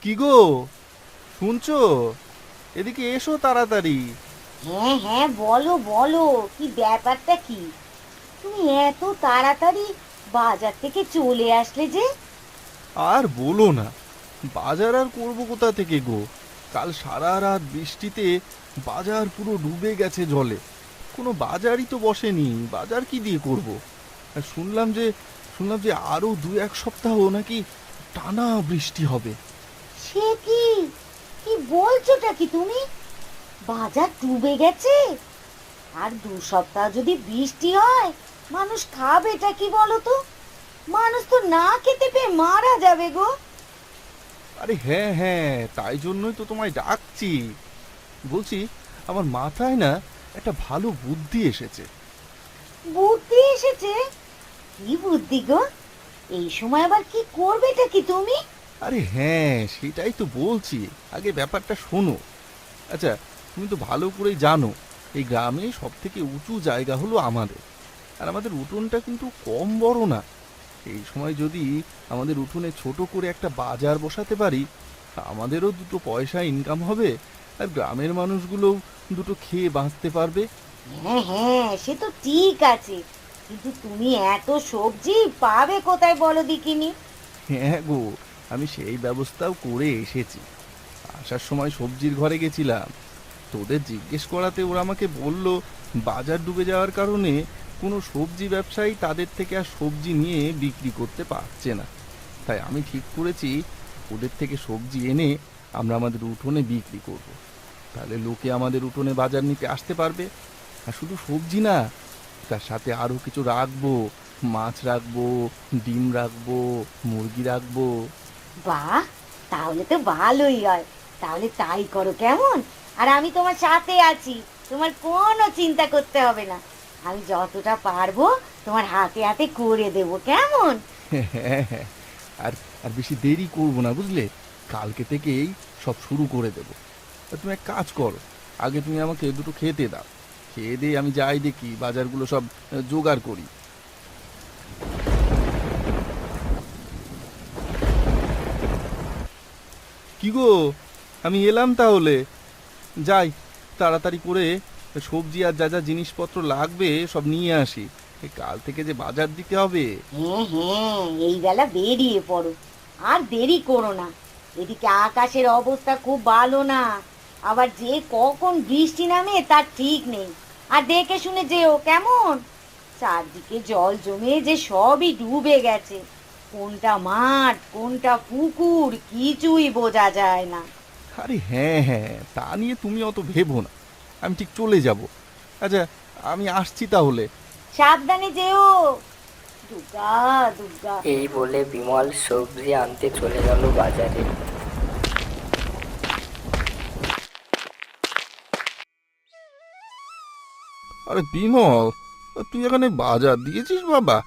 কি গো, শুনছো? এদিকে এসো তাড়াতাড়ি। হ্যাঁ হ্যাঁ, বলো বলো, কি ব্যাপারটা কি? তুমি এত তাড়াতাড়ি বাজার থেকে চলে আসলে যে? আর বলো না, বাজার আর করবো কোথা থেকে গো। কাল সারা রাত বৃষ্টিতে বাজার পুরো ডুবে গেছে জলে। কোনো বাজারই তো বসেনি, বাজার কি দিয়ে করব? আর শুনলাম যে আরো 2-1 সপ্তাহ নাকি টানা বৃষ্টি হবে। সে কি? কি বলছোটা কি তুমি? বাজার ডুবে গেছে? আর 2 সপ্তাহ যদি বৃষ্টি হয়, মানুষ খাবেটা কি বলো তো? মানুষ তো না খেতে পেয়ে মারা যাবে গো। আরে হ্যাঁ হ্যাঁ, তাই জন্যই তো তোমায় ডাকছি। বলছি, আমার মাথায় না একটা ভালো বুদ্ধি এসেছে। বুদ্ধি এসেছে? কি বুদ্ধি গো? এই সময় আবার কি করবেটা কি তুমি? আরে হ্যাঁ, সেটাই তো বলছি। আগে ব্যাপারটা শোনো। আচ্ছা, তুমি তো ভালো করেই জানো এই গ্রামে সব থেকে উঁচু জায়গা হলো আমাদের। আর আমাদের উঠোনটা কিন্তু কম বড় না। এই সময় যদি আমাদের উঠোনে ছোট করে একটা বাজার বসাতে পারি, আমাদেরও দুটো পয়সা ইনকাম হবে, আর গ্রামের মানুষগুলোও দুটো খেয়ে বাঁচতে পারবে। হ্যাঁ হ্যাঁ, সে তো ঠিক আছে, কিন্তু তুমি এত সবজি পাবে কোথায় বলো দেখিনি? হ্যাঁ গো, আমি সেই ব্যবস্থাও করে এসেছি। আসার সময় সবজির ঘরে গেছিলাম, তোদের জিজ্ঞেস করাতে ওরা আমাকে বলল বাজার ডুবে যাওয়ার কারণে কোনো সবজি ব্যবসায়ী তাদের থেকে আর সবজি নিয়ে বিক্রি করতে পারছে না। তাই আমি ঠিক করেছি ওদের থেকে সবজি এনে আমরা আমাদের উঠোনে বিক্রি করব। তাহলে লোকে আমাদের উঠোনে বাজার নিতে আসতে পারবে। আর শুধু সবজি না, তার সাথে আরও কিছু রাখবো। মাছ রাখবো, ডিম রাখবো, মুরগি রাখবো। বাহ, তাহলে তো ভালোই হয়। তাহলে তাই করো কেমন? আর আমি তোমার সাথে আছি, তোমার কোনো চিন্তা করতে হবে না। আমি যতটা পারবো তোমার হাতে হাতে করে দেবো, কেমন? হ্যাঁ হ্যাঁ, আর আর বেশি দেরি করব না, বুঝলে? কালকে থেকেই সব শুরু করে দেব। তা তুমি এক কাজ করো, আগে তুমি আমাকে দুটো খেতে দাও। খেয়ে দিয়ে আমি যাই দেখি বাজারগুলো সব জোগাড় করি। কি গো, আমি এলাম তাহলে। যাই, তাড়াতাড়ি করে সবজি আর যা যা জিনিসপত্র লাগবে সব নিয়ে আসি। কাল থেকে যে বাজার দিতে হবে। হ্যাঁ হ্যাঁ, এই বেলা বেরিয়ে পড়ো, আর দেরি করো না। এদিকে আকাশের অবস্থা খুব ভালো না, আবার যে কখন বৃষ্টি নামে তার ঠিক নেই। আর দেখে শুনে যেও, কেমন? চারদিকে জল জমে যে সবই ডুবে গেছে, কোনটা মাঠ কোনটা পুকুর কিছুই বোঝা যায় না। আরে হ্যাঁ হ্যাঁ, তা নিয়ে তুমি অত ভেবো না, আমি ঠিক চলে যাব। আচ্ছা, আমি আসছি তাহলে। সাবধানে যেও। দুর্গা দুর্গা। এই বলে বিমল সবজি আনতে চলে গেল বাজারে। আরে বিমল, তুই এখানে বাজার দিয়েছিস বাবা?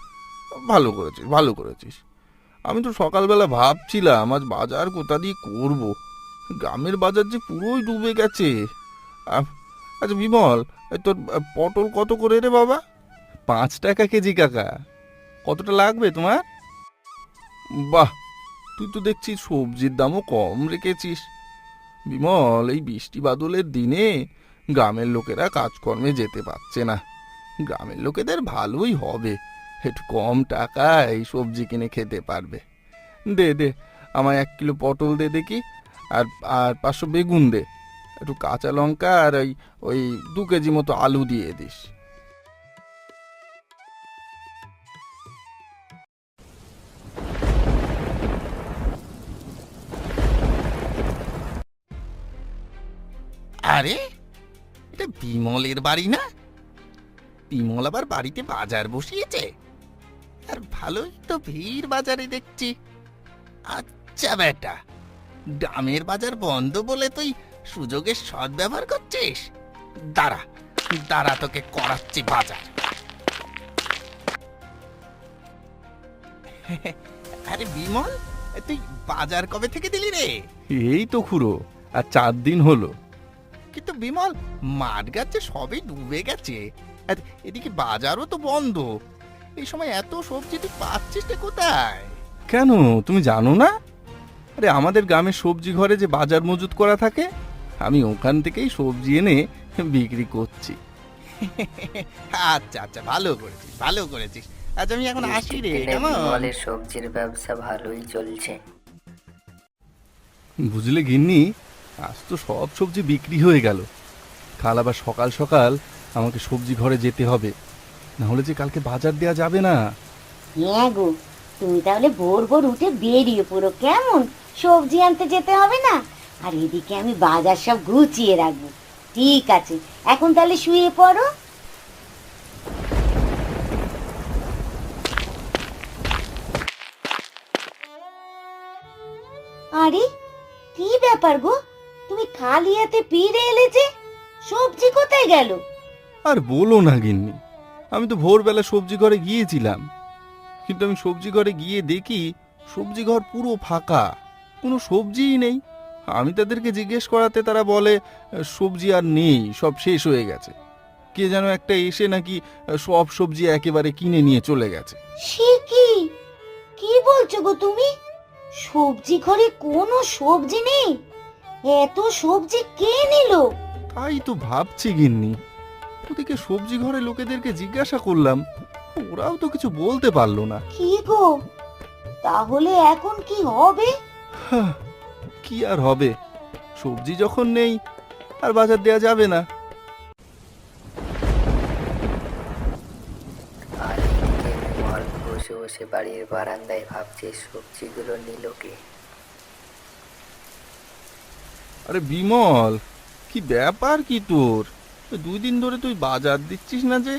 ভালো করেছিস, ভালো করেছিস। আমি তো সকালবেলা ভাবছিলাম আজ বাজার কোথা দিয়ে করব। গ্রামের বাজার যে পুরোই ডুবে গেছে। আ- আচ্ছা বিমল, তোর পটল কত করে রে বাবা? 5 টাকা কেজি কাকা। কতটা লাগবে তোমার? বাহ, তুই তো দেখছি সবজির দামও কম রেখেছিস। বিমল, এই বৃষ্টি বাদলের দিনে গ্রামের লোকেরা কাজকর্মে যেতে পারছে না। গ্রামের লোকেদের ভালোই হবে, একটু কম টাকায় সবজি কিনে খেতে পারবে। দে দে, আমায় 1 কিলো পটল দে দেখি। আর আর 500 বেগুন দে। একটু কাঁচা লঙ্কা আর ওই ওই 2 কেজি মতো আলু দিয়ে দিস। আরে, এটা বিমলের বাড়ি না? বিমল আবার বাড়িতে বাজার বসিয়েছে। আর ভালোই তো ভিড় বাজারে দেখছি। আচ্ছা বেটা, গ্রামের বাজার বন্ধ বলে তুই সুযোগের সদ্ব্যবহার করছিস। দাঁড়া, দাঁড়া, তোকে করাচ্ছি বাজার। আরে বিমল, তুই বাজার কবে থেকে দিলি রে? এই তো খুড়ো, আর 4 দিন হলো। কিন্তু বিমল, মাঠ গাছে সবই ডুবে গেছে, আর এদিকে বাজারও তো বন্ধ। এই সময় এত সবজি তুই পাচ্ছিস রে কোথায়? কেন, তুমি জানো না? আরে আমাদের গ্রামের সবজি ঘরে যে বাজার মজুত করা থাকে, আমি ওখান থেকেই সবজি এনে বিক্রি করছি। আচ্ছা আচ্ছা, ভালো করেছিস ভালো করেছিস। আচ্ছা আমি এখন আসি বৃষ্টির রে, দিনে কেমন? বিমলের সবজির ব্যবসা ভালোই চলছে। বুঝলে গিন্নি, আজ তো সব সবজি বিক্রি হয়ে গেল। কাল আবার সকাল সকাল আমাকে সবজি ঘরে যেতে হবে, না হলে যে কালকে বাজার দেওয়া যাবে না। হ্যাঁ গো, তুমি তাহলে ভোর ভোর উঠে বেরিয়ে পড়ো, কেমন? সবজি আনতে যেতে হবে না। আর এদিকে আমি বাজার সব গুছিয়ে রাখবো। ঠিক আছে, এখন তাহলে শুয়ে পড়ো। আরে, কি ব্যাপার গো, তুমি খালি হাতে ফিরে এলে যে? সবজি কোথায় গেল? আর বলো না গিন্নি, আমি তো ভোরবেলা সবজি ঘরে গিয়েছিলাম, কিন্তু আমি সবজি ঘরে গিয়ে দেখি সবজি ঘর পুরো ফাঁকা, কোনো সবজিই নেই। আমি তাদেরকে জিজ্ঞেস করাতে তারা বলে সবজি আর নেই, সব শেষ হয়ে গেছে। কে যেন একটা এসে নাকি সব সবজি একেবারে কিনে নিয়ে চলে গেছে। সে কি, কি বলছো গো তুমি? সবজি ঘরে কোনো সবজি নেই? এত সবজি কে নিল? তাই তো ভাবছি গিন্নি। ওদিকে সবজি ঘরে লোকেদেরকে জিজ্ঞাসা করলাম, ওরাও তো কিছু বলতে পারলো না। কি গো, তাহলে এখন কি হবে? হাহ, কি আর হবে, সবজি যখন নেই আর বাজার দেয়া যাবে না। আর এদিকে বিমল বসে বসে বাড়ির বারান্দায় ভাবছে সবজিগুলো নিল কে। আরে বিমল, কি ব্যাপার কি তোর? 2 দিন ধরে তুই বাজার দিচ্ছিস না যে?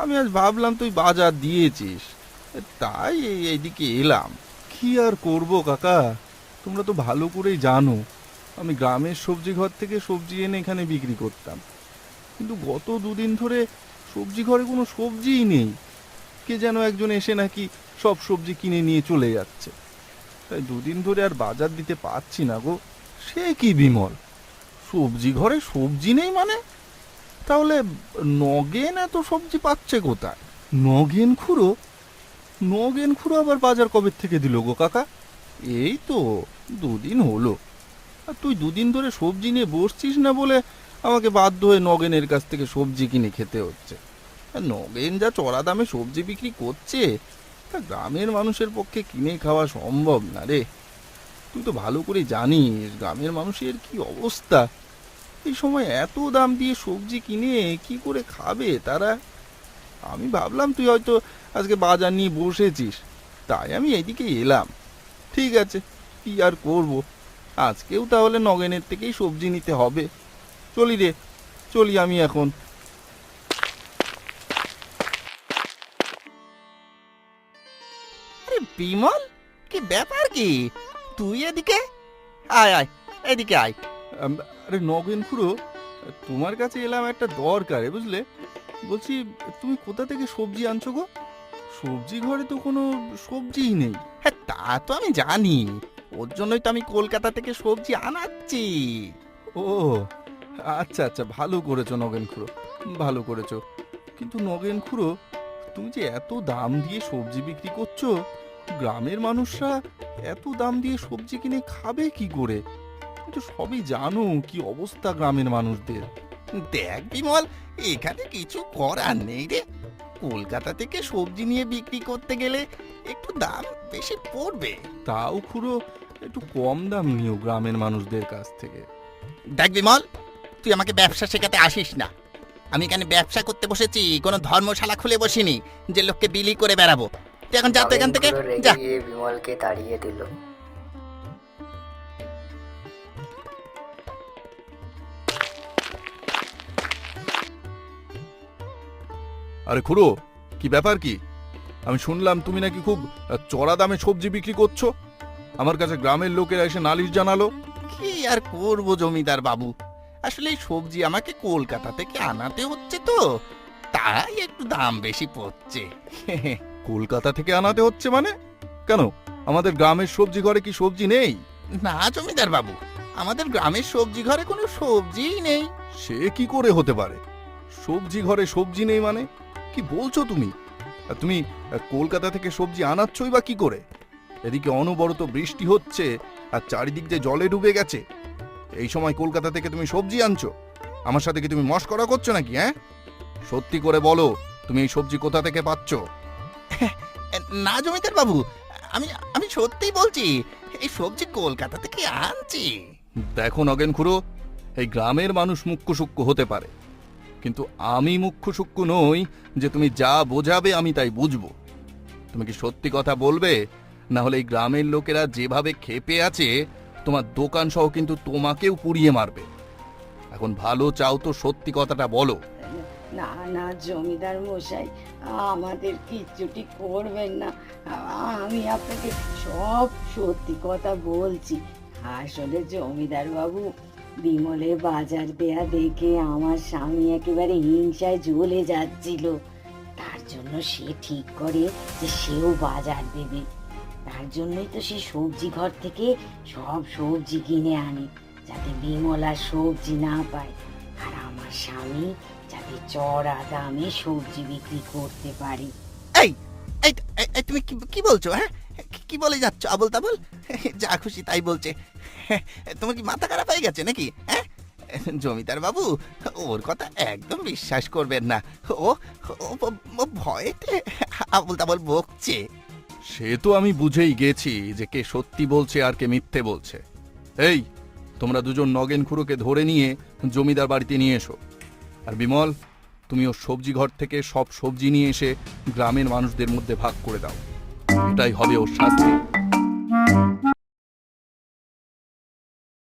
আমি আজ ভাবলাম তুই বাজার দিয়েছিস, তাই এইদিকে এলাম। কি আর করব কাকা, তোমরা তো ভালো করেই জানো আমি গ্রামের সবজি ঘর থেকে সবজি এনে এখানে বিক্রি করতাম, কিন্তু গত 2 দিন ধরে সবজি ঘরে কোনো সবজিই নেই। কে যেন একজন এসে নাকি সব সবজি কিনে নিয়ে চলে যাচ্ছে, তাই 2 দিন ধরে আর বাজার দিতে পারছি না গো। সে কি বিমল, সবজি ঘরে সবজি নেই মানে? তাহলে নগেন এত সবজি পাচ্ছে কোথায়? নগেন খুড়ো? নগেন খুড়ো আবার বাজার কবে থেকে দিল গো কাকা? এই তো 2 দিন হলো। আর তুই 2 দিন ধরে সবজি নিয়ে বসছিস না বলে আমাকে বাধ্য হয়ে নগেনের কাছ থেকে সবজি কিনে খেতে হচ্ছে। আর নগেন যা চড়া দামে সবজি বিক্রি করছে, তা গ্রামের মানুষের পক্ষে কিনে খাওয়া সম্ভব না রে। তুই তো ভালো করে জানিস গ্রামের মানুষের কি অবস্থা। এই সময় এত দাম দিয়ে সবজি কিনে কি করে খাবে তারা? আমি ভাবলাম তুই হয়তো আজকে বাজার নিয়ে বসেছিস, তাই আমি এইদিকে এলাম। ঠিক আছে, কি আর করব, আজকেও তাহলে নগেনের থেকেই সবজি নিতে হবে। চলি রে, চলি আমি এখন। আরে বিমল, কি ব্যাপার কি? তুই এদিকে আয় আয়, এদিকে আয়। আরে নগেন খুড়ো, তোমার কাছে এলাম একটা দরকারে, বুঝলে? বলছি, তুমি কোথা থেকে সবজি আনছো গো? সবজি ঘরে তো কোনো সবজিই নেই। হ্যাঁ তা তো আমি জানি, ওর জন্যই তো আমি কলকাতা থেকে সবজি আনাচ্ছি। ও আচ্ছা আচ্ছা, ভালো করেছো নগেন খুড়ো, ভালো করেছো। কিন্তু নগেন খুড়ো, তুমি যে এত দাম দিয়ে সবজি বিক্রি করছো, গ্রামের মানুষরা এত দাম দিয়ে সবজি কিনে খাবে কি করে? তুমি তো সবই জানো কি অবস্থা গ্রামের মানুষদের। দেখ বিমল, এখানে কিছু করার নেই রে। কলকাতা থেকে সবজি নিয়ে বিক্রি করতে গেলে একটু দাম বেশি পড়বে। তাও খুড়ো একটু কম দাম নিও গ্রামের মানুষদের কাছ থেকে। দেখ বিমল, তুই আমাকে ব্যবসা শেখাতে আসিস না। আমি এখানে ব্যবসা করতে বসেছি, কোনো ধর্মশালা খুলে বসিনি যে লোককে বিলি করে বেড়াবো। তুই এখন যা তো এখান থেকে, নগেনগুলো রেগে যা। গিয়ে বিমলকে তাড়িয়ে দিল। আরে খুড়ো, কি ব্যাপার কি? আমি শুনলাম তুমি নাকি খুব চড়া দামে সবজি বিক্রি করছো। আমার কাছে গ্রামের লোকেরা এসে নালিশ জানালো। কি আর করবো জমিদার বাবু, আসলে এই সবজি আমাকে কলকাতা থেকে আনাতে হচ্ছে তো, তাই একটু দাম বেশি পড়ছে। কলকাতা থেকে আনাতে হচ্ছে মানে? কেন, আমাদের গ্রামের সবজি ঘরে কি সবজি নেই? না জমিদার বাবু, আমাদের গ্রামের সবজি ঘরে কোনো সবজিই নেই। সে কি করে হতে পারে? সবজি ঘরে সবজি নেই মানে কি বলছো তুমি? আর তুমি কলকাতা থেকে সবজি আনাচ্ছই বা কি করে? এদিকে অনবরত বৃষ্টি হচ্ছে আর চারিদিক যে জলে ডুবে গেছে। এই সময় কলকাতা থেকে তুমি সবজি আনছো, আমার সাথে কি তুমি মশকরা করছো নাকি? হ্যাঁ, সত্যি করে বলো, তুমি এই সবজি কোথা থেকে পাচ্ছ? না জমিদার বাবু, আমি আমি সত্যিই বলছি, এই সবজি কলকাতা থেকে আনছি। দেখো নগেন খুড়ো, এই গ্রামের মানুষ মুখ্য সূক্ষ্ম হতে পারে, কিন্তু আমি মুখ্য সূক্ষ্ম নই যে তুমি যা বোঝাবে আমি তাই বুঝবো। তুমি কি সত্যি কথা বলবে, না হলে এই গ্রামের লোকেরা যেভাবে ক্ষেপে আছে তোমার দোকান সহ কিন্তু তোমাকেও পুড়িয়ে মারবে। এখন ভালো চাও তো সত্যি কথাটা বলো। না না জমিদার মশাই, আমাদের কিচ্ছুটি করবেন না। আমি আপনাকে সব সত্যি কথা বলছি। আসলে জমিদার বাবু, বিমলের বাজার দেয়া দেখে আমার স্বামী একেবারে হিংসায় জ্বলে যাচ্ছিল। তার জন্য সে ঠিক করে যে সেও বাজার দেবে। তার জন্যই তো সে সবজি ঘর থেকে সব সবজি কিনে আনে, যাতে বিমল আর সবজি না পায়, আর আমার স্বামী যাতে চড়া দামে সবজি বিক্রি করতে পারে। এই এই এই, তুমি কি বলছো? হ্যাঁ, কি বলে যাচ্ছ আবল তাবল? যা খুশি তাই বলছে। তোমার কি মাথা খারাপ হয়ে গেছে নাকি? হ্যাঁ, জমিদার বাবু, ওর কথা একদম বিশ্বাস করবেন না। ও ও ভয়েতে আবল তাবল বকছে। সে তো আমি বুঝেই গেছি যে কে সত্যি বলছে আর কে মিথ্যে বলছে। এই, তোমরা দুজন নগেন খুড়োকে ধরে নিয়ে জমিদার বাড়িতে নিয়ে এসো। আর বিমল, তুমি ওর সবজি ঘর থেকে সব সবজি নিয়ে এসে গ্রামের মানুষদের মধ্যে ভাগ করে দাও। এটাই হবে ওর শাস্তি।